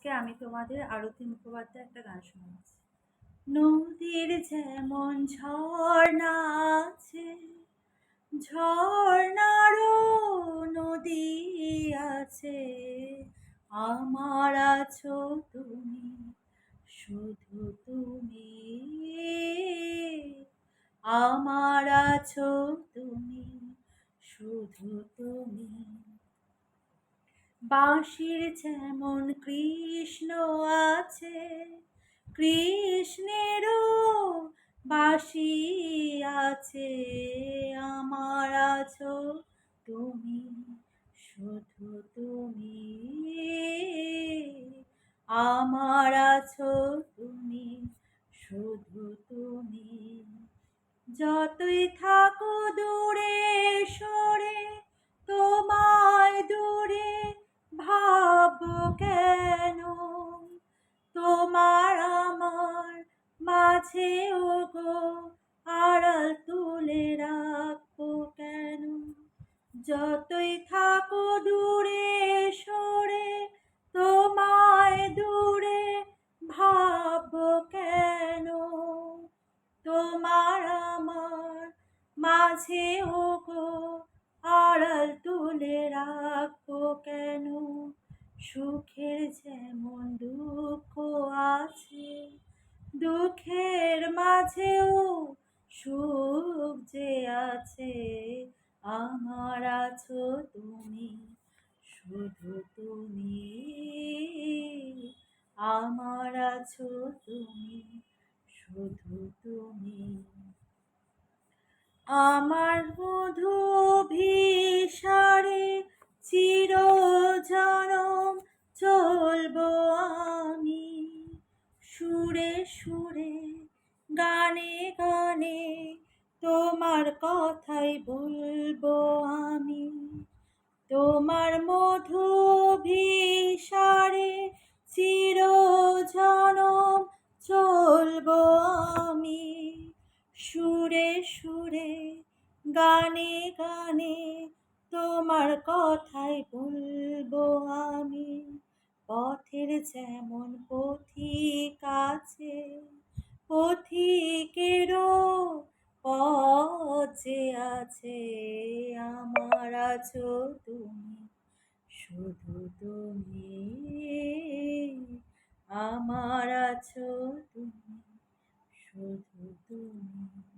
আজকে আমি তোমাদের আরতি মুখোপাধ্যায় একটা গান শোনাচ্ছি। নদীর যেমন ঝর্ণা আছে, ঝর্ণারও নদী আছে, আমার আছো তুমি, শুধু তুমি, আমার আছো তুমি, শুধু তুমি। বাঁশির যেমন কৃষ্ণ আছে, কৃষ্ণেরও বাঁশি আছে, আমার আছো তুমি, শুধু তুমি, আমার আছো তুমি, শুধু তুমি। যতই থাকো দূরে সরে, তোমায় দূরে ভাববো কেন, তোমার আমার মাঝে ওগো আড়াল তুলে রাখবো কেন। যতই থাকো দূরে সরে, তোমায় দূরে ভাববো কেন, তোমার আমার মাঝে ওগো আড়াল তুলে রাখবো কেন। সুখের যেমন দুঃখ আছে, দুঃখের মাঝেও সুখ যে আছে, আমার আছো তুমি, শুধু তুমি, আমার আছো তুমি, শুধু তুমি। আমার মধু ভিসারে চিরজনম চলবো আমি, সুরে সুরে গানে গানে তোমার কথাই বলবো আমি। তোমার মধু ভিসারে চিরজনম চলবো আমি, সুরে সুরে গানে গানে তোমার কথাই বলবো আমি। পথের যেমন পথিক আছে, পথিকেরও পথ যে আছে, আমার আছো তুমি, শুধু তুমি, আমার আছো তুমি, শুধু তুমি।